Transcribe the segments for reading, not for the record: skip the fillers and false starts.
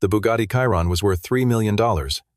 The Bugatti Chiron was worth $3 million,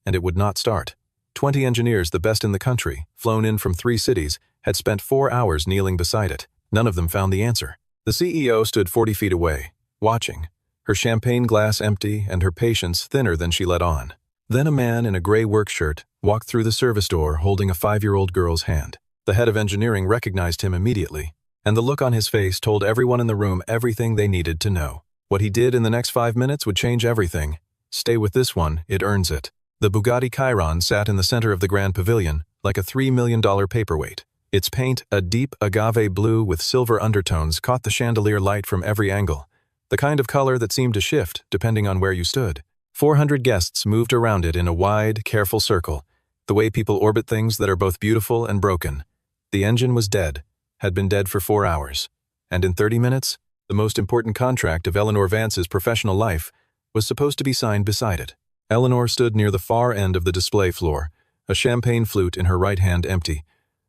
and it would not start. 20 engineers, the best in the country, flown in from 3 cities, had spent 4 hours kneeling beside it. None of them found the answer. The CEO stood 40 feet away, watching, her champagne glass empty and her patience thinner than she let on. Then a man in a gray work shirt walked through the service door holding a 5-year-old girl's hand. The head of engineering recognized him immediately, and the look on his face told everyone in the room everything they needed to know. What he did in the next 5 minutes would change everything. Stay with this one, it earns it. The Bugatti Chiron sat in the center of the Grand Pavilion, like a $3 million paperweight. Its paint, a deep agave blue with silver undertones, caught the chandelier light from every angle, the kind of color that seemed to shift depending on where you stood. 400 guests moved around it in a wide, careful circle, the way people orbit things that are both beautiful and broken. The engine was dead, had been dead for 4 hours, and in 30 minutes, the most important contract of Eleanor Vance's professional life was supposed to be signed beside it. Eleanor stood near the far end of the display floor, a champagne flute in her right hand empty.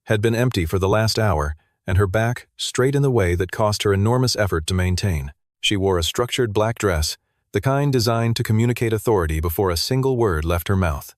Had been empty for the last hour, and her back straight in the way that cost her enormous effort to maintain. She wore a structured black dress, the kind designed to communicate authority before a single word left her mouth.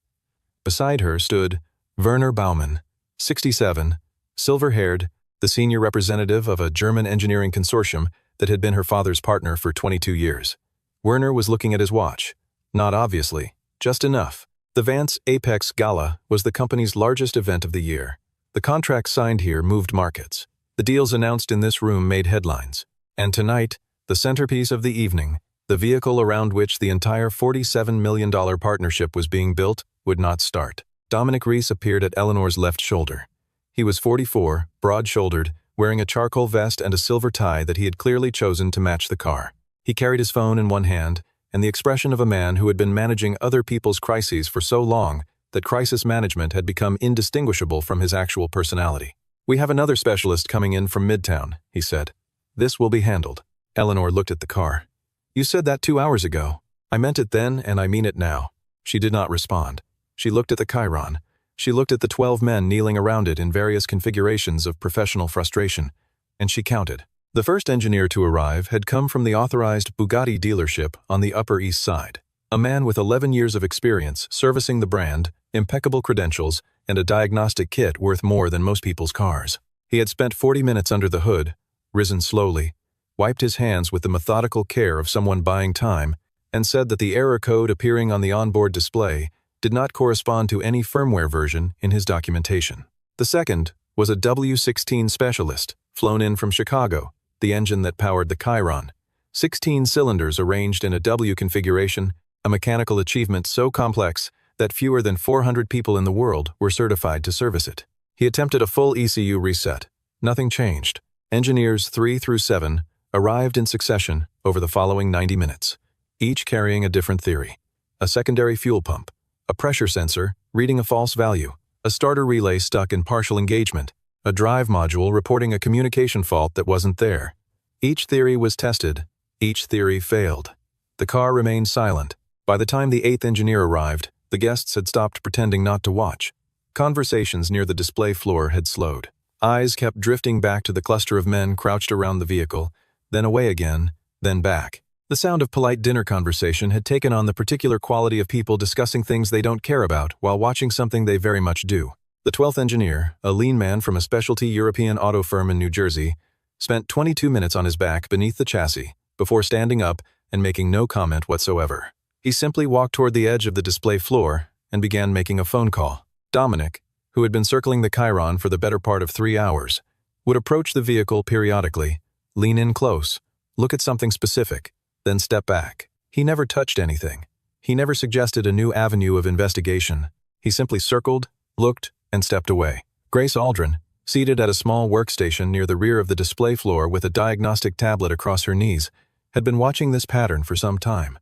Beside her stood Werner Baumann, 67, silver-haired, the senior representative of a German engineering consortium that had been her father's partner for 22 years. Werner was looking at his watch. Not obviously, just enough. The Vance Apex Gala was the company's largest event of the year. The contracts signed here moved markets. The deals announced in this room made headlines. And tonight, the centerpiece of the evening, the vehicle around which the entire $47 million partnership was being built, would not start. Dominic Reese appeared at Eleanor's left shoulder. He was 44, broad-shouldered, wearing a charcoal vest and a silver tie that he had clearly chosen to match the car. He carried his phone in one hand, and the expression of a man who had been managing other people's crises for so long that crisis management had become indistinguishable from his actual personality. "We have another specialist coming in from Midtown," he said. "This will be handled." Eleanor looked at the car. "You said that 2 hours ago." "I meant it then, and I mean it now." She did not respond. She looked at the Chiron. She looked at the 12 men kneeling around it in various configurations of professional frustration, and she counted. The first engineer to arrive had come from the authorized Bugatti dealership on the Upper East Side. A man with 11 years of experience servicing the brand, impeccable credentials, and a diagnostic kit worth more than most people's cars. He had spent 40 minutes under the hood, risen slowly, wiped his hands with the methodical care of someone buying time, and said that the error code appearing on the onboard display did not correspond to any firmware version in his documentation. The second was a W16 specialist, flown in from Chicago, the engine that powered the Chiron. 16 cylinders arranged in a W configuration, a mechanical achievement so complex that fewer than 400 people in the world were certified to service it. He attempted a full ECU reset. Nothing changed. Engineers 3 through 7 arrived in succession over the following 90 minutes, each carrying a different theory. A secondary fuel pump, a pressure sensor reading a false value, a starter relay stuck in partial engagement, a drive module reporting a communication fault that wasn't there. Each theory was tested. Each theory failed. The car remained silent. By the time the 8th engineer arrived, the guests had stopped pretending not to watch. Conversations near the display floor had slowed. Eyes kept drifting back to the cluster of men crouched around the vehicle, then away again, then back. The sound of polite dinner conversation had taken on the particular quality of people discussing things they don't care about while watching something they very much do. The 12th engineer, a lean man from a specialty European auto firm in New Jersey, spent 22 minutes on his back beneath the chassis before standing up and making no comment whatsoever. He simply walked toward the edge of the display floor and began making a phone call. Dominic, who had been circling the Chiron for the better part of 3 hours, would approach the vehicle periodically, lean in close, look at something specific, then step back. He never touched anything. He never suggested a new avenue of investigation. He simply circled, looked, and stepped away. Grace Aldrin, seated at a small workstation near the rear of the display floor with a diagnostic tablet across her knees, had been watching this pattern for some time.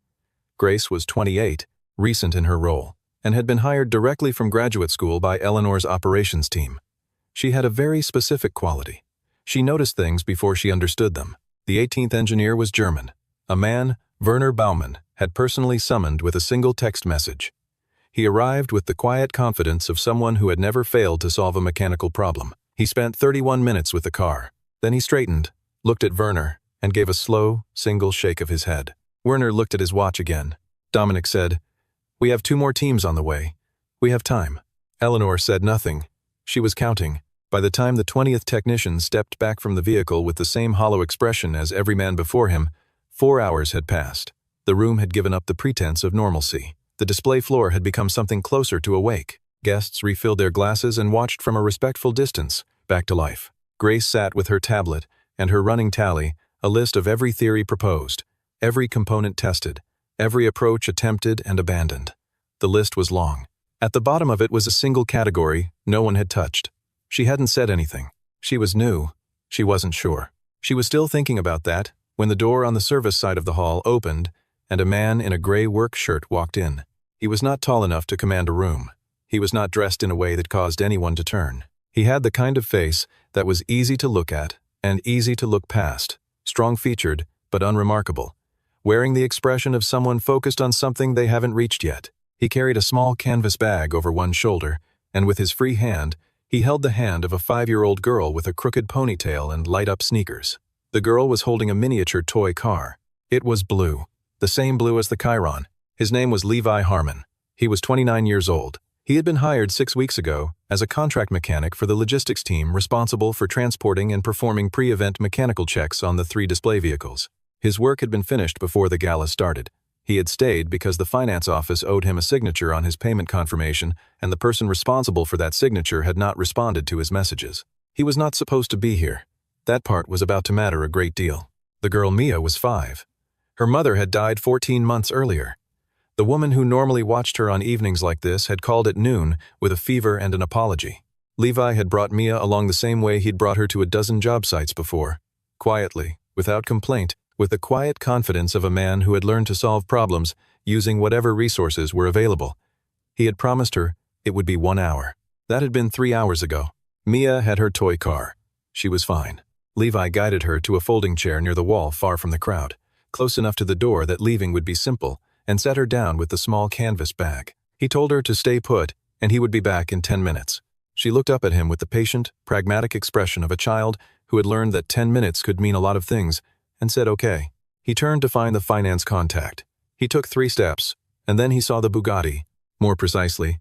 Grace was 28, recent in her role, and had been hired directly from graduate school by Eleanor's operations team. She had a very specific quality. She noticed things before she understood them. The 18th engineer was German. A man, Werner Baumann, had personally summoned with a single text message. He arrived with the quiet confidence of someone who had never failed to solve a mechanical problem. He spent 31 minutes with the car. Then he straightened, looked at Werner, and gave a slow, single shake of his head. Werner looked at his watch again. Dominic said. "We have 2 more teams on the way. We have time." Eleanor said nothing. She was counting. By the time the 20th technician stepped back from the vehicle with the same hollow expression as every man before him, 4 hours had passed. The room had given up the pretense of normalcy. The display floor had become something closer to a wake. Guests refilled their glasses and watched from a respectful distance, back to life. Grace sat with her tablet and her running tally, a list of every theory proposed, every component tested, every approach attempted and abandoned. The list was long. At the bottom of it was a single category no one had touched. She hadn't said anything. She was new. She wasn't sure. She was still thinking about that when the door on the service side of the hall opened and a man in a gray work shirt walked in. He was not tall enough to command a room. He was not dressed in a way that caused anyone to turn. He had the kind of face that was easy to look at and easy to look past, strong-featured but unremarkable, wearing the expression of someone focused on something they haven't reached yet. He carried a small canvas bag over one shoulder, and with his free hand, he held the hand of a 5-year-old girl with a crooked ponytail and light-up sneakers. The girl was holding a miniature toy car. It was blue, the same blue as the Chiron. His name was Levi Harmon. He was 29 years old. He had been hired 6 weeks ago as a contract mechanic for the logistics team responsible for transporting and performing pre-event mechanical checks on the 3 display vehicles. His work had been finished before the gala started. He had stayed because the finance office owed him a signature on his payment confirmation, and the person responsible for that signature had not responded to his messages. He was not supposed to be here. That part was about to matter a great deal. The girl Mia was 5. Her mother had died 14 months earlier. The woman who normally watched her on evenings like this had called at noon with a fever and an apology. Levi had brought Mia along the same way he'd brought her to a dozen job sites before. Quietly, without complaint, with the quiet confidence of a man who had learned to solve problems using whatever resources were available. He had promised her it would be 1 hour. That had been 3 hours ago. Mia had her toy car. She was fine. Levi guided her to a folding chair near the wall far from the crowd, close enough to the door that leaving would be simple, and sat her down with the small canvas bag. He told her to stay put, and he would be back in 10 minutes. She looked up at him with the patient, pragmatic expression of a child who had learned that 10 minutes could mean a lot of things, and said okay. He turned to find the finance contact. He took 3 steps, and then he saw the Bugatti. More precisely,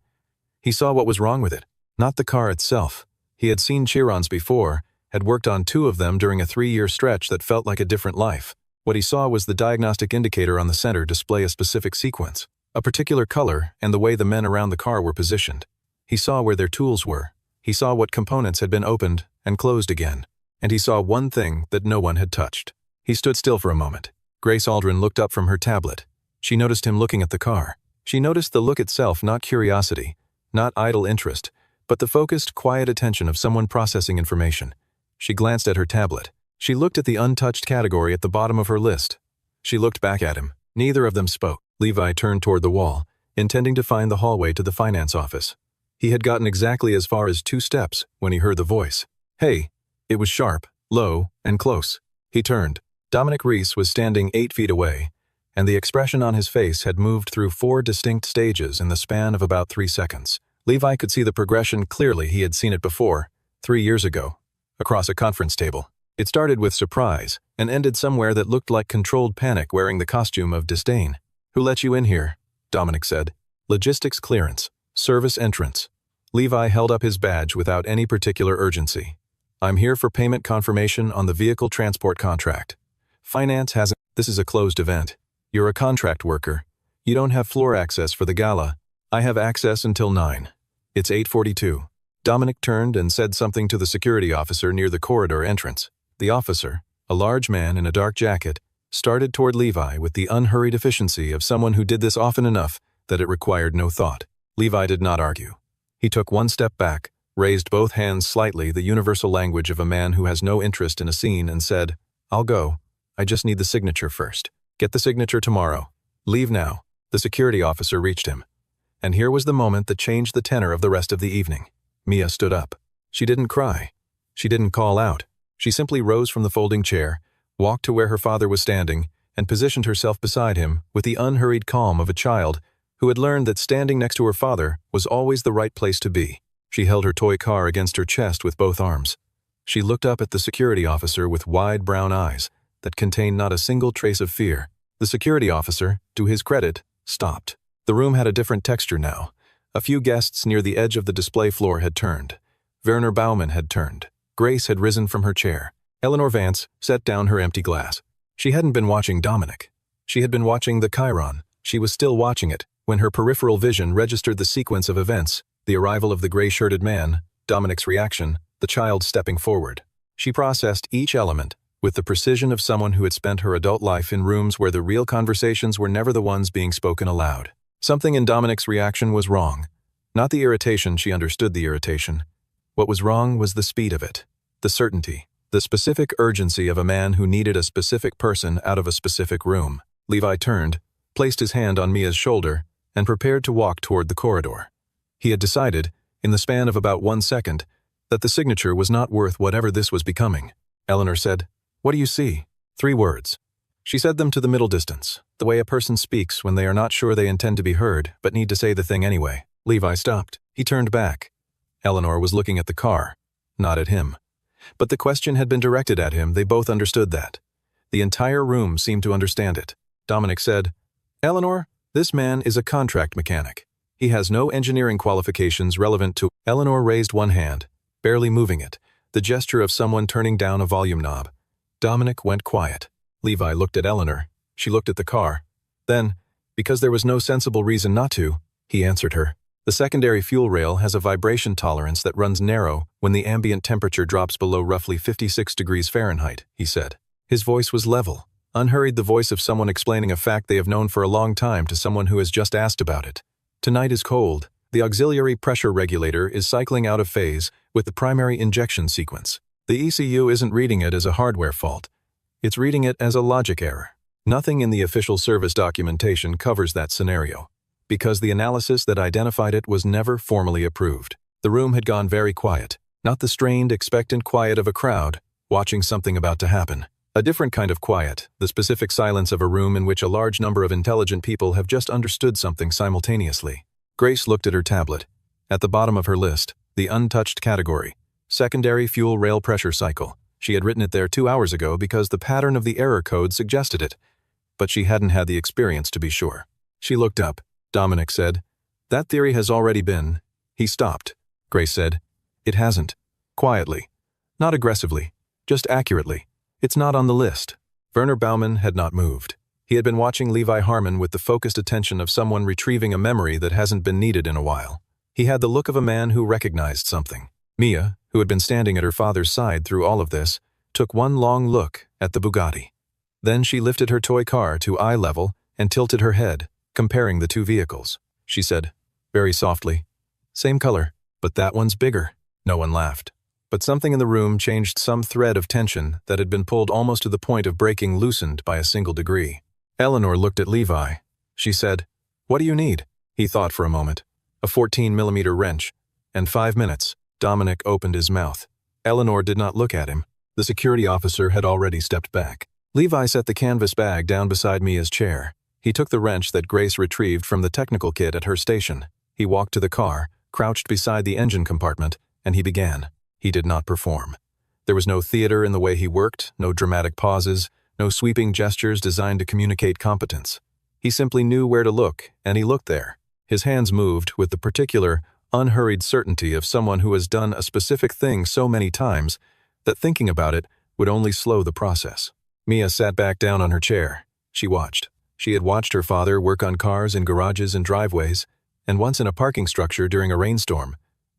he saw what was wrong with it, not the car itself. He had seen Chirons before, had worked on 2 of them during a 3-year stretch that felt like a different life. What he saw was the diagnostic indicator on the center display a specific sequence, a particular color, and the way the men around the car were positioned. He saw where their tools were. He saw what components had been opened and closed again. And he saw one thing that no one had touched. He stood still for a moment. Grace Aldrin looked up from her tablet. She noticed him looking at the car. She noticed the look itself, not curiosity, not idle interest, but the focused, quiet attention of someone processing information. She glanced at her tablet. She looked at the untouched category at the bottom of her list. She looked back at him. Neither of them spoke. Levi turned toward the wall, intending to find the hallway to the finance office. He had gotten exactly as far as 2 steps when he heard the voice. "Hey." It was sharp, low, and close. He turned. Dominic Reese was standing 8 feet away, and the expression on his face had moved through 4 distinct stages in the span of about 3 seconds. Levi could see the progression clearly. He had seen it before, 3 years ago, across a conference table. It started with surprise and ended somewhere that looked like controlled panic, wearing the costume of disdain. "Who let you in here?" Dominic said. "Logistics clearance. Service entrance." Levi held up his badge without any particular urgency. "I'm here for payment confirmation on the vehicle transport contract. Finance hasn't. This is a closed event. You're a contract worker. You don't have floor access for the gala. I have access until 9. It's 8:42. Dominic turned and said something to the security officer near the corridor entrance. The officer, a large man in a dark jacket, started toward Levi with the unhurried efficiency of someone who did this often enough that it required no thought. Levi did not argue. He took 1 step back, raised both hands slightly, the universal language of a man who has no interest in a scene, and said, "I'll go. I just need the signature first. Get the signature tomorrow. Leave now." The security officer reached him. And here was the moment that changed the tenor of the rest of the evening. Mia stood up. She didn't cry. She didn't call out. She simply rose from the folding chair, walked to where her father was standing, and positioned herself beside him with the unhurried calm of a child who had learned that standing next to her father was always the right place to be. She held her toy car against her chest with both arms. She looked up at the security officer with wide brown eyes that contained not a single trace of fear. The security officer, to his credit, stopped. The room had a different texture now. A few guests near the edge of the display floor had turned. Werner Baumann had turned. Grace had risen from her chair. Eleanor Vance set down her empty glass. She hadn't been watching Dominic. She had been watching the Chiron. She was still watching it when her peripheral vision registered the sequence of events: the arrival of the gray-shirted man, Dominic's reaction, the child stepping forward. She processed each element with the precision of someone who had spent her adult life in rooms where the real conversations were never the ones being spoken aloud. Something in Dominic's reaction was wrong. Not the irritation, she understood the irritation. What was wrong was the speed of it, the certainty, the specific urgency of a man who needed a specific person out of a specific room. Levi turned, placed his hand on Mia's shoulder, and prepared to walk toward the corridor. He had decided, in the span of about 1 second, that the signature was not worth whatever this was becoming. Eleanor said, "What do you see?" 3 words. She said them to the middle distance, the way a person speaks when they are not sure they intend to be heard but need to say the thing anyway. Levi stopped. He turned back. Eleanor was looking at the car, not at him. But the question had been directed at him. They both understood that. The entire room seemed to understand it. Dominic said, "Eleanor, this man is a contract mechanic. He has no engineering qualifications relevant to..." Eleanor raised one hand, barely moving it, the gesture of someone turning down a volume knob. Dominic went quiet. Levi looked at Eleanor. She looked at the car. Then, because there was no sensible reason not to, he answered her. "The secondary fuel rail has a vibration tolerance that runs narrow when the ambient temperature drops below roughly 56 degrees Fahrenheit," he said. His voice was level, unhurried, the voice of someone explaining a fact they have known for a long time to someone who has just asked about it. "Tonight is cold. The auxiliary pressure regulator is cycling out of phase with the primary injection sequence. The ECU isn't reading it as a hardware fault. It's reading it as a logic error. Nothing in the official service documentation covers that scenario, because the analysis that identified it was never formally approved." The room had gone very quiet, not the strained, expectant quiet of a crowd watching something about to happen. A different kind of quiet, the specific silence of a room in which a large number of intelligent people have just understood something simultaneously. Grace looked at her tablet. At the bottom of her list, the untouched category, secondary fuel rail pressure cycle. She had written it there 2 hours ago because the pattern of the error code suggested it, but she hadn't had the experience to be sure. She looked up. Dominic said, "That theory has already been..." He stopped. Grace said, "It hasn't." Quietly. Not aggressively. Just accurately. "It's not on the list." Werner Baumann had not moved. He had been watching Levi Harmon with the focused attention of someone retrieving a memory that hasn't been needed in a while. He had the look of a man who recognized something. Mia, who had been standing at her father's side through all of this, took one long look at the Bugatti. Then she lifted her toy car to eye level and tilted her head, comparing the 2 vehicles. She said, very softly, "Same color, but that one's bigger." No one laughed. But something in the room changed. Some thread of tension that had been pulled almost to the point of breaking loosened by a single degree. Eleanor looked at Levi. She said, "What do you need?" He thought for a moment. A 14mm wrench. And 5 minutes. Dominic opened his mouth. Eleanor did not look at him. The security officer had already stepped back. Levi set the canvas bag down beside Mia's chair. He took the wrench that Grace retrieved from the technical kit at her station. He walked to the car, crouched beside the engine compartment, and he began. He did not perform. There was no theater in the way he worked, no dramatic pauses, no sweeping gestures designed to communicate competence. He simply knew where to look, and he looked there. His hands moved with the particular, unhurried certainty of someone who has done a specific thing so many times that thinking about it would only slow the process. Mia sat back down on her chair. She watched. She had watched her father work on cars in garages and driveways, and once in a parking structure during a rainstorm,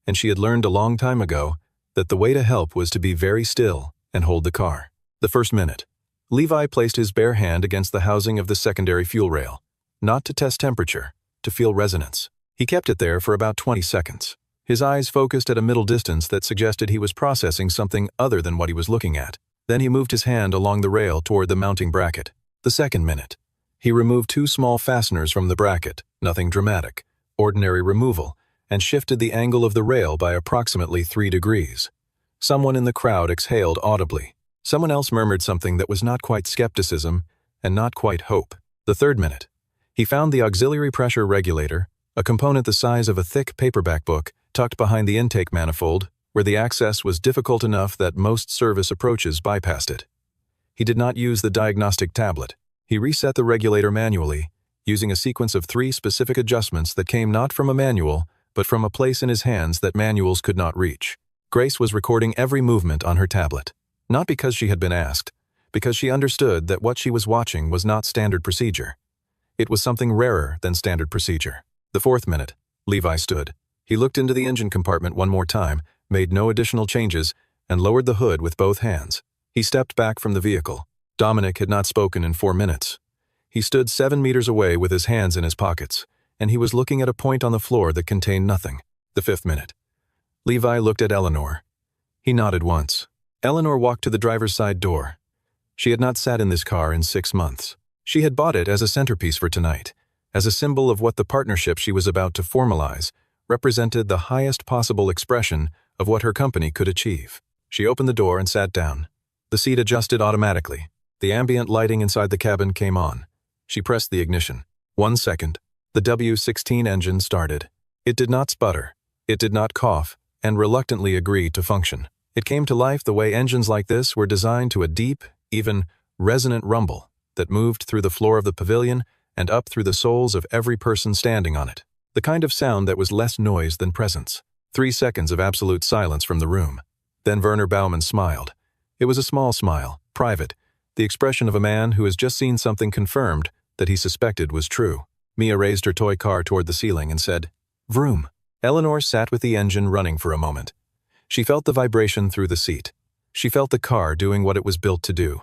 and she had learned a long time ago that the way to help was to be very still and hold the car. The first minute, Levi placed his bare hand against the housing of the secondary fuel rail, not to test temperature, to feel resonance. He kept it there for about 20 seconds. His eyes focused at a middle distance that suggested he was processing something other than what he was looking at. Then he moved his hand along the rail toward the mounting bracket. The second minute, he removed 2 small fasteners from the bracket, nothing dramatic, ordinary removal, and shifted the angle of the rail by approximately 3 degrees. Someone in the crowd exhaled audibly. Someone else murmured something that was not quite skepticism and not quite hope. The third minute, he found the auxiliary pressure regulator, a component the size of a thick paperback book, tucked behind the intake manifold, where the access was difficult enough that most service approaches bypassed it. He did not use the diagnostic tablet. He reset the regulator manually, using a sequence of 3 specific adjustments that came not from a manual, but from a place in his hands that manuals could not reach. Grace was recording every movement on her tablet, not because she had been asked, because she understood that what she was watching was not standard procedure. It was something rarer than standard procedure. The 4th minute, Levi stood. He looked into the engine compartment one more time, made no additional changes, and lowered the hood with both hands. He stepped back from the vehicle. Dominic had not spoken in 4 minutes. He stood 7 meters away with his hands in his pockets, and he was looking at a point on the floor that contained nothing. The 5th minute. Levi looked at Eleanor. He nodded once. Eleanor walked to the driver's side door. She had not sat in this car in 6 months. She had bought it as a centerpiece for tonight, as a symbol of what the partnership she was about to formalize represented the highest possible expression of what her company could achieve. She opened the door and sat down. The seat adjusted automatically. The ambient lighting inside the cabin came on. She pressed the ignition. 1 second. The W-16 engine started. It did not sputter. It did not cough, and reluctantly agreed to function. It came to life the way engines like this were designed, to a deep, even resonant rumble that moved through the floor of the pavilion and up through the souls of every person standing on it. The kind of sound that was less noise than presence. 3 seconds of absolute silence from the room. Then Werner Baumann smiled. It was a small smile, private, the expression of a man who has just seen something confirmed that he suspected was true. Mia raised her toy car toward the ceiling and said, "Vroom." Eleanor sat with the engine running for a moment. She felt the vibration through the seat. She felt the car doing what it was built to do.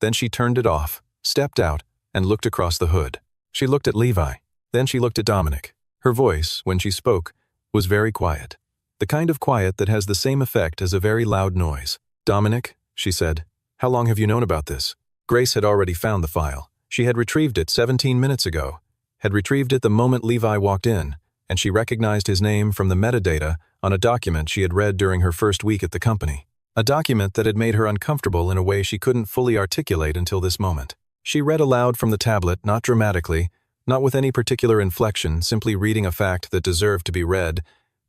Then she turned it off, stepped out, and looked across the hood. She looked at Levi. Then she looked at Dominic. Her voice, when she spoke, was very quiet. The kind of quiet that has the same effect as a very loud noise. "Dominic," she said, "how long have you known about this?" Grace had already found the file. She had retrieved it 17 minutes ago, had retrieved it the moment Levi walked in, and she recognized his name from the metadata on a document she had read during her first week at the company. A document that had made her uncomfortable in a way she couldn't fully articulate until this moment. She read aloud from the tablet, not dramatically, not with any particular inflection, simply reading a fact that deserved to be read.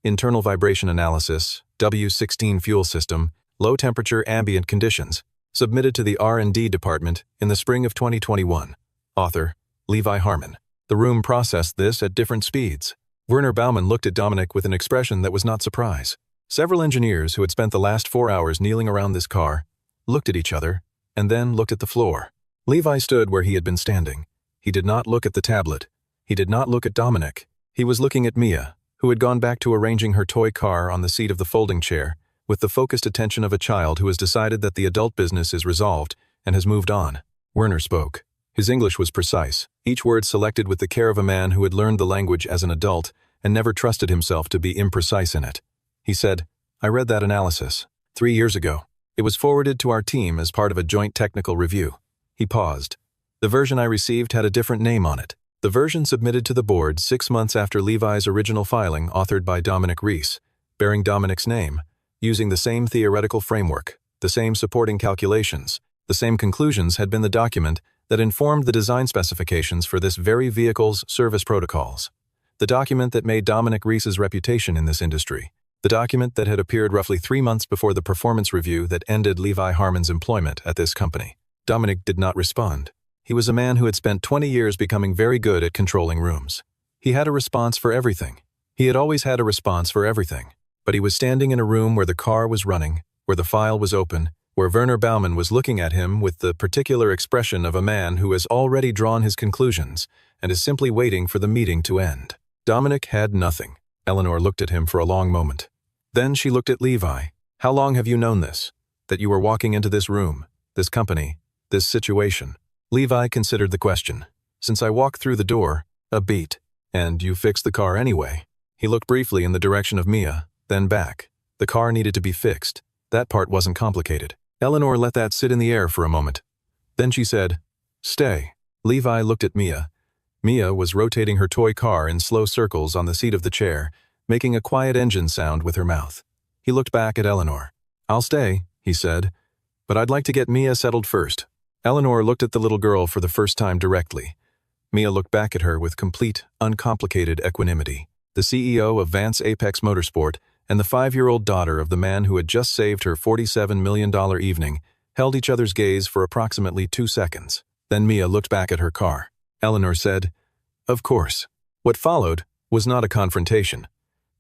Internal vibration analysis, W-16 fuel system, low temperature ambient conditions. Submitted to the R&D department in the spring of 2021. Author, Levi Harmon. The room processed this at different speeds. Werner Baumann looked at Dominic with an expression that was not surprise. Several engineers who had spent the last 4 hours kneeling around this car looked at each other and then looked at the floor. Levi stood where he had been standing. He did not look at the tablet. He did not look at Dominic. He was looking at Mia, who had gone back to arranging her toy car on the seat of the folding chair, with the focused attention of a child who has decided that the adult business is resolved and has moved on. Werner spoke. His English was precise, each word selected with the care of a man who had learned the language as an adult and never trusted himself to be imprecise in it. He said, "I read that analysis 3 years ago. It was forwarded to our team as part of a joint technical review." He paused. "The version I received had a different name on it. The version submitted to the board 6 months after Levi's original filing, authored by Dominic Reese, bearing Dominic's name, using the same theoretical framework, the same supporting calculations, the same conclusions had been the document that informed the design specifications for this very vehicle's service protocols. The document that made Dominic Reese's reputation in this industry. The document that had appeared roughly 3 months before the performance review that ended Levi Harmon's employment at this company." Dominic did not respond. He was a man who had spent 20 years becoming very good at controlling rooms. He had a response for everything. He had always had a response for everything. But he was standing in a room where the car was running, where the file was open, where Werner Baumann was looking at him with the particular expression of a man who has already drawn his conclusions and is simply waiting for the meeting to end. Dominic had nothing. Eleanor looked at him for a long moment. Then she looked at Levi. "How long have you known this? That you were walking into this room, this company, this situation?" Levi considered the question. "Since I walked through the door, a beat. And you fixed the car anyway." He looked briefly in the direction of Mia, then back. The car needed to be fixed. That part wasn't complicated. Eleanor let that sit in the air for a moment. Then she said, "Stay." Levi looked at Mia. Mia was rotating her toy car in slow circles on the seat of the chair, making a quiet engine sound with her mouth. He looked back at Eleanor. "I'll stay," he said, "but I'd like to get Mia settled first." Eleanor looked at the little girl for the first time directly. Mia looked back at her with complete, uncomplicated equanimity. The CEO of Vance Apex Motorsport and the 5-year-old daughter of the man who had just saved her $47 million evening held each other's gaze for approximately 2 seconds. Then Mia looked back at her car. Eleanor said, Of course. What followed was not a confrontation,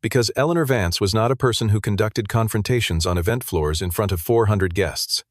because Eleanor Vance was not a person who conducted confrontations on event floors in front of 400 guests.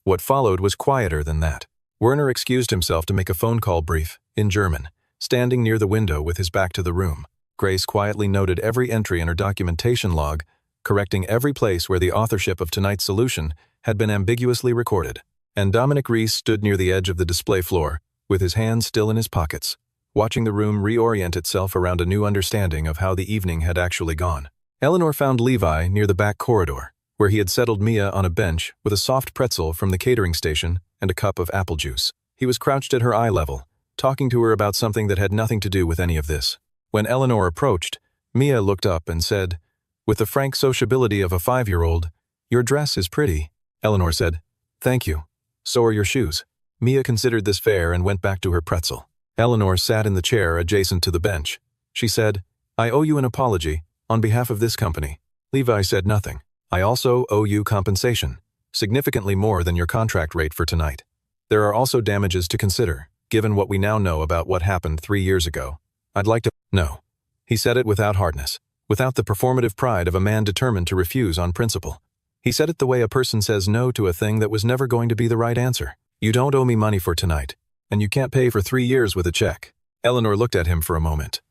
What followed was quieter than that. Werner excused himself to make a phone call brief, in German, standing near the window with his back to the room. Grace quietly noted every entry in her documentation log, correcting every place where the authorship of tonight's solution had been ambiguously recorded. And Dominic Reese stood near the edge of the display floor, with his hands still in his pockets, watching the room reorient itself around a new understanding of how the evening had actually gone. Eleanor found Levi near the back corridor, where he had settled Mia on a bench with a soft pretzel from the catering station and a cup of apple juice. He was crouched at her eye level, talking to her about something that had nothing to do with any of this. When Eleanor approached, Mia looked up and said, with the frank sociability of a 5-year-old, "Your dress is pretty." Eleanor said, "Thank you. So are your shoes." Mia considered this fair and went back to her pretzel. Eleanor sat in the chair adjacent to the bench. She said, "I owe you an apology, on behalf of this company." Levi said nothing. "I also owe you compensation, significantly more than your contract rate for tonight. There are also damages to consider, given what we now know about what happened 3 years ago. I'd like to—" "No." He said it without hardness, without the performative pride of a man determined to refuse on principle. He said it the way a person says no to a thing that was never going to be the right answer. "You don't owe me money for tonight, and you can't pay for 3 years with a check." Eleanor looked at him for a moment.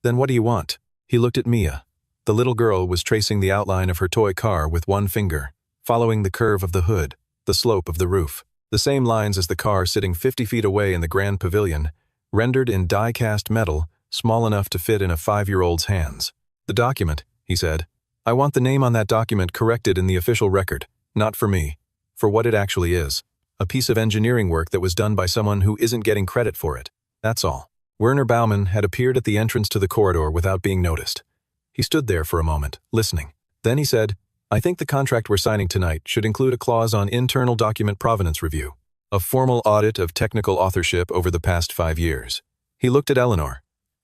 "Then what do you want?" He looked at Mia. The little girl was tracing the outline of her toy car with one finger, following the curve of the hood, the slope of the roof, the same lines as the car sitting 50 feet away in the Grand Pavilion, rendered in die-cast metal, small enough to fit in a 5-year-old's hands. "The document," he said. "I want the name on that document corrected in the official record, not for me, for what it actually is. A piece of engineering work that was done by someone who isn't getting credit for it. That's all." Werner Baumann had appeared at the entrance to the corridor without being noticed. He stood there for a moment, listening. Then he said, "I think the contract we're signing tonight should include a clause on internal document provenance review, a formal audit of technical authorship over the past 5 years." He looked at Eleanor.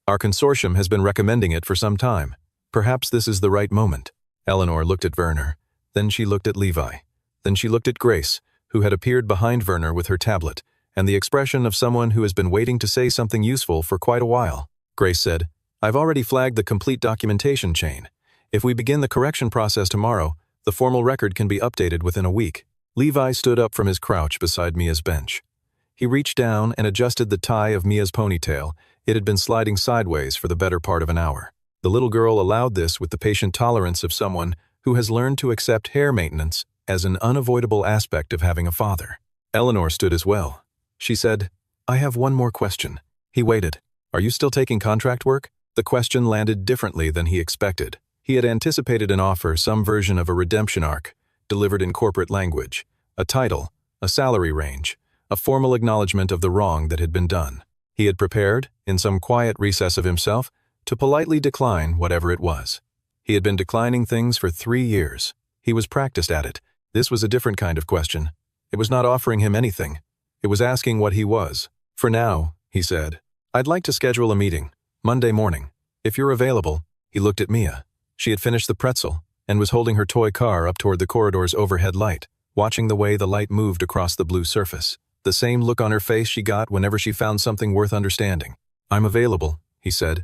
"Our consortium has been recommending it for some time. Perhaps this is the right moment." Eleanor looked at Werner. Then she looked at Levi. Then she looked at Grace, who had appeared behind Werner with her tablet, and the expression of someone who has been waiting to say something useful for quite a while. Grace said, "I've already flagged the complete documentation chain. If we begin the correction process tomorrow, the formal record can be updated within a week." Levi stood up from his crouch beside Mia's bench. He reached down and adjusted the tie of Mia's ponytail. It had been sliding sideways for the better part of an hour. The little girl allowed this with the patient tolerance of someone who has learned to accept hair maintenance as an unavoidable aspect of having a father. Eleanor stood as well. She said, "I have one more question." He waited. "Are you still taking contract work?" The question landed differently than he expected. He had anticipated an offer, some version of a redemption arc, delivered in corporate language, a title, a salary range, a formal acknowledgement of the wrong that had been done. He had prepared, in some quiet recess of himself, to politely decline whatever it was. He had been declining things for 3 years. He was practiced at it. This was a different kind of question. It was not offering him anything. It was asking what he was. "For now," he said, "I'd like to schedule a meeting, Monday morning. If you're available." He looked at Mia. She had finished the pretzel and was holding her toy car up toward the corridor's overhead light, watching the way the light moved across the blue surface. The same look on her face she got whenever she found something worth understanding. "I'm available," he said.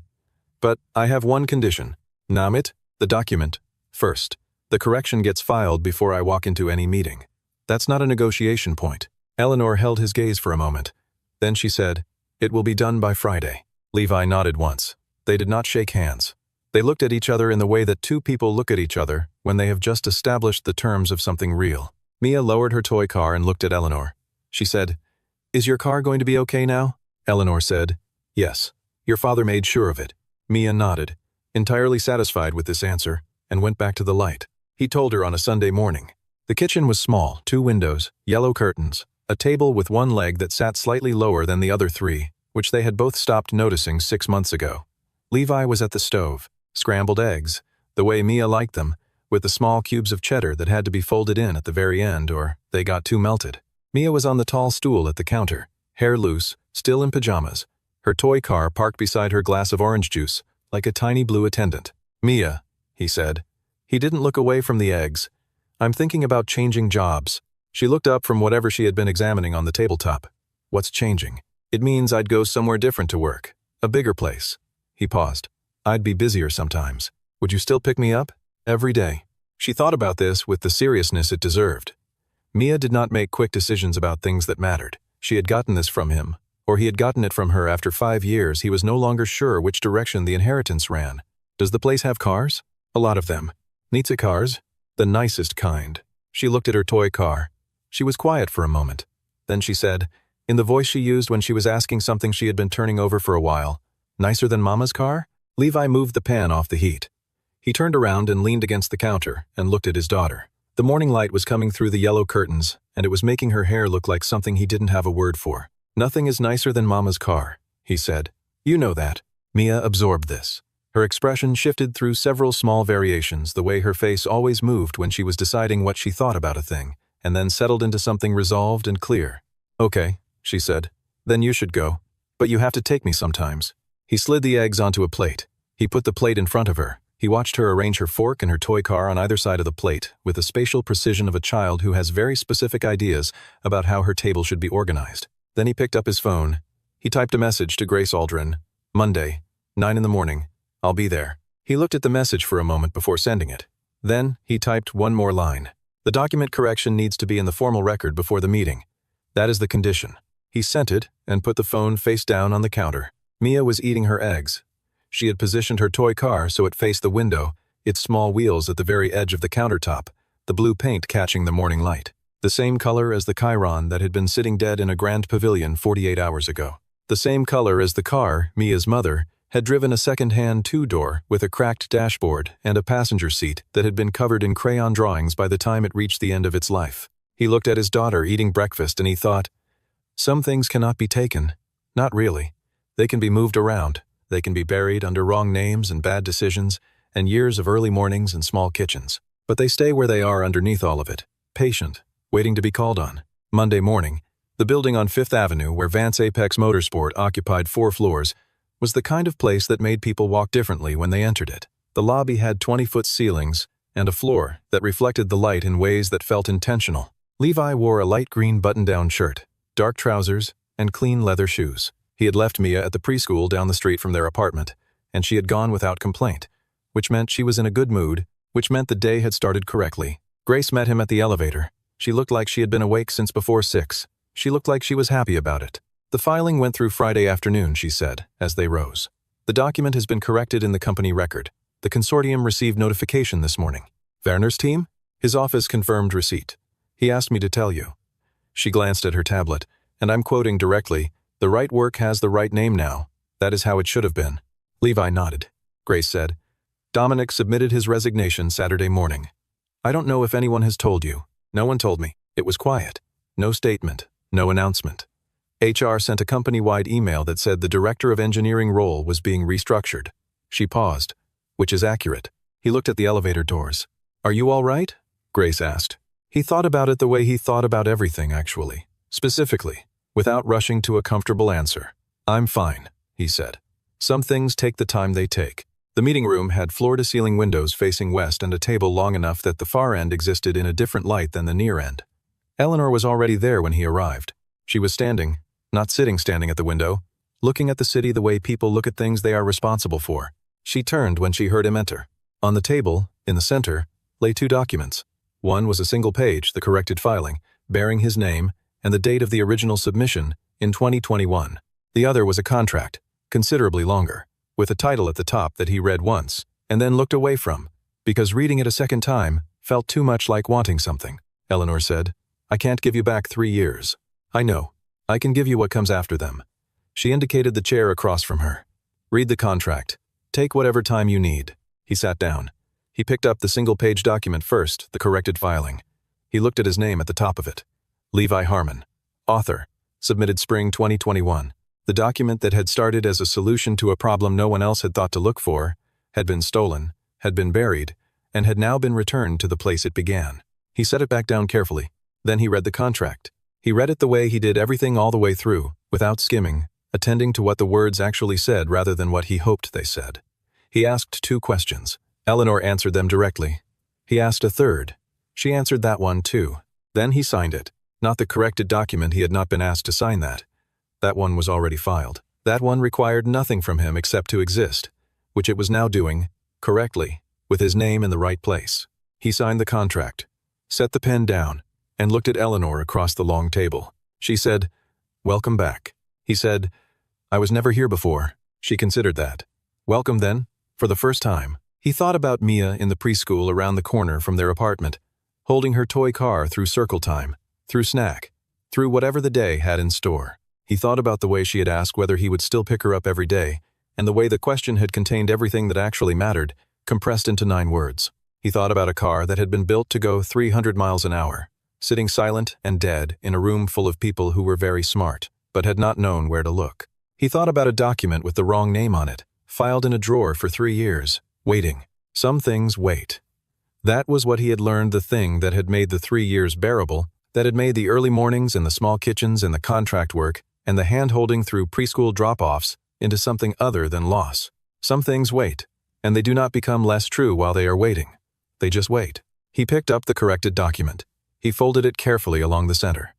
"But I have one condition. Namit, the document, first. The correction gets filed before I walk into any meeting. That's not a negotiation point." Eleanor held his gaze for a moment. Then she said, "It will be done by Friday." Levi nodded once. They did not shake hands. They looked at each other in the way that two people look at each other when they have just established the terms of something real. Mia lowered her toy car and looked at Eleanor. She said, "Is your car going to be okay now?" Eleanor said, "Yes. Your father made sure of it." Mia nodded, entirely satisfied with this answer, and went back to the light. He told her on a Sunday morning. The kitchen was small, 2 windows, yellow curtains, a table with one leg that sat slightly lower than the other 3, which they had both stopped noticing 6 months ago. Levi was at the stove, scrambled eggs, the way Mia liked them, with the small cubes of cheddar that had to be folded in at the very end or they got too melted. Mia was on the tall stool at the counter, hair loose, still in pajamas, her toy car parked beside her glass of orange juice, like a tiny blue attendant. "Mia," he said. He didn't look away from the eggs. "I'm thinking about changing jobs." She looked up from whatever she had been examining on the tabletop. "What's changing?" "It means I'd go somewhere different to work, A bigger place. He paused. I'd be busier sometimes. Would you still pick me up? Every day. She thought about this with the seriousness it deserved. Mia did not make quick decisions about things that mattered. She had gotten this from him, or he had gotten it from her. After 5 years. He was no longer sure which direction the inheritance ran. Does the place have cars? A lot of them. Nitsa cars? The nicest kind. She looked at her toy car. She was quiet for a moment. Then she said, in the voice she used when she was asking something she had been turning over for a while, nicer than Mama's car? Levi moved the pan off the heat. He turned around and leaned against the counter and looked at his daughter. The morning light was coming through the yellow curtains, and it was making her hair look like something he didn't have a word for. Nothing is nicer than Mama's car, he said. You know that. Mia absorbed this. Her expression shifted through several small variations, the way her face always moved when she was deciding what she thought about a thing, and then settled into something resolved and clear. Okay, she said. Then you should go. But you have to take me sometimes. He slid the eggs onto a plate. He put the plate in front of her. He watched her arrange her fork and her toy car on either side of the plate, with the spatial precision of a child who has very specific ideas about how her table should be organized. Then he picked up his phone. He typed a message to Grace Aldrin. Monday, 9 in the morning. I'll be there. He looked at the message for a moment before sending it. Then, he typed one more line. The document correction needs to be in the formal record before the meeting. That is the condition. He sent it and put the phone face down on the counter. Mia was eating her eggs. She had positioned her toy car so it faced the window, its small wheels at the very edge of the countertop, the blue paint catching the morning light. The same color as the Chiron that had been sitting dead in a grand pavilion 48 hours ago. The same color as the car, Mia's mother, had driven a second-hand two-door with a cracked dashboard and a passenger seat that had been covered in crayon drawings by the time it reached the end of its life. He looked at his daughter eating breakfast and he thought, some things cannot be taken. Not really. They can be moved around. They can be buried under wrong names and bad decisions and years of early mornings and small kitchens. But they stay where they are underneath all of it, patient, waiting to be called on. Monday morning, the building on 5th Avenue where Vance Apex Motorsport occupied 4 floors was the kind of place that made people walk differently when they entered it. The lobby had 20-foot ceilings and a floor that reflected the light in ways that felt intentional. Levi wore a light green button-down shirt, dark trousers, and clean leather shoes. He had left Mia at the preschool down the street from their apartment, and she had gone without complaint, which meant she was in a good mood, which meant the day had started correctly. Grace met him at the elevator. She looked like she had been awake since before 6. She looked like she was happy about it. The filing went through Friday afternoon, she said, as they rose. The document has been corrected in the company record. The consortium received notification this morning. Werner's team? His office confirmed receipt. He asked me to tell you. She glanced at her tablet, and I'm quoting directly, the right work has the right name now. That is how it should have been. Levi nodded. Grace said, Dominic submitted his resignation Saturday morning. I don't know if anyone has told you. No one told me. It was quiet. No statement. No announcement. HR sent a company-wide email that said the director of engineering role was being restructured. She paused, which is accurate. He looked at the elevator doors. Are you all right? Grace asked. He thought about it the way he thought about everything, actually. Specifically, without rushing to a comfortable answer. I'm fine, he said. Some things take the time they take. The meeting room had floor-to-ceiling windows facing west and a table long enough that the far end existed in a different light than the near end. Eleanor was already there when he arrived. She was standing, not sitting standing at the window, looking at the city the way people look at things they are responsible for. She turned when she heard him enter. On the table, in the center, lay 2 documents. One was a single page, the corrected filing, bearing his name and the date of the original submission in 2021. The other was a contract, considerably longer, with a title at the top that he read once and then looked away from, because reading it a second time felt too much like wanting something. Eleanor said, I can't give you back 3 years. I know. I can give you what comes after them. She indicated the chair across from her. Read the contract. Take whatever time you need. He sat down. He picked up the single-page document first, the corrected filing. He looked at his name at the top of it. Levi Harmon. Author. Submitted spring 2021. The document that had started as a solution to a problem no one else had thought to look for, had been stolen, had been buried, and had now been returned to the place it began. He set it back down carefully. Then he read the contract. He read it the way he did everything all the way through, without skimming, attending to what the words actually said rather than what he hoped they said. He asked 2 questions. Eleanor answered them directly. He asked a third. She answered that one too. Then he signed it. Not the corrected document, he had not been asked to sign that. That one was already filed. That one required nothing from him except to exist, which it was now doing, correctly, with his name in the right place. He signed the contract, set the pen down, and looked at Eleanor across the long table. She said, "Welcome back." He said, "I was never here before." She considered that. Welcome then, for the first time. He thought about Mia in the preschool around the corner from their apartment, holding her toy car through circle time, through snack, through whatever the day had in store. He thought about the way she had asked whether he would still pick her up every day, and the way the question had contained everything that actually mattered, compressed into 9 words. He thought about a car that had been built to go 300 miles an hour, sitting silent and dead in a room full of people who were very smart, but had not known where to look. He thought about a document with the wrong name on it, filed in a drawer for 3 years, waiting. Some things wait. That was what he had learned, the thing that had made the 3 years bearable, that had made the early mornings and the small kitchens and the contract work and the hand-holding through preschool drop-offs into something other than loss. Some things wait, and they do not become less true while they are waiting. They just wait. He picked up the corrected document. He folded it carefully along the center.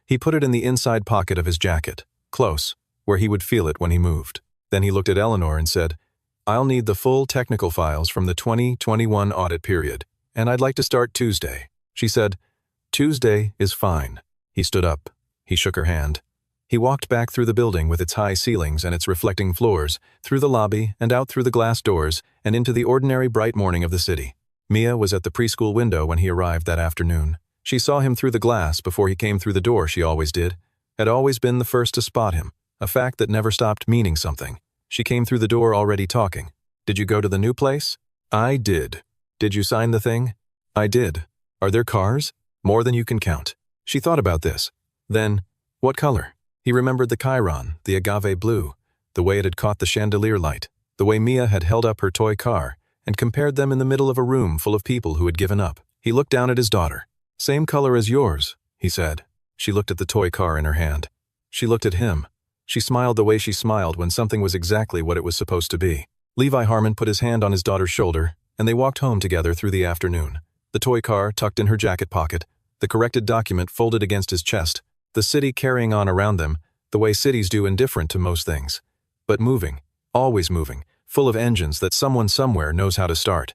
He put it in the inside pocket of his jacket, close, where he would feel it when he moved. Then he looked at Eleanor and said, "I'll need the full technical files from the 2021 audit period, and I'd like to start Tuesday." She said, "Tuesday is fine." He stood up. He shook her hand. He walked back through the building with its high ceilings and its reflecting floors, through the lobby and out through the glass doors and into the ordinary bright morning of the city. Mia was at the preschool window when he arrived that afternoon. She saw him through the glass before he came through the door. She always did, had always been the first to spot him, a fact that never stopped meaning something. She came through the door already talking. "Did you go to the new place?" "I did." "Did you sign the thing?" "I did." "Are there cars?" "More than you can count." She thought about this. Then, what color? He remembered the Chiron, the agave blue, the way it had caught the chandelier light, the way Mia had held up her toy car and compared them in the middle of a room full of people who had given up. He looked down at his daughter. "Same color as yours," he said. She looked at the toy car in her hand. She looked at him. She smiled the way she smiled when something was exactly what it was supposed to be. Levi Harmon put his hand on his daughter's shoulder, and they walked home together through the afternoon. The toy car tucked in her jacket pocket, the corrected document folded against his chest, the city carrying on around them, the way cities do, indifferent to most things. But moving, always moving, full of engines that someone somewhere knows how to start.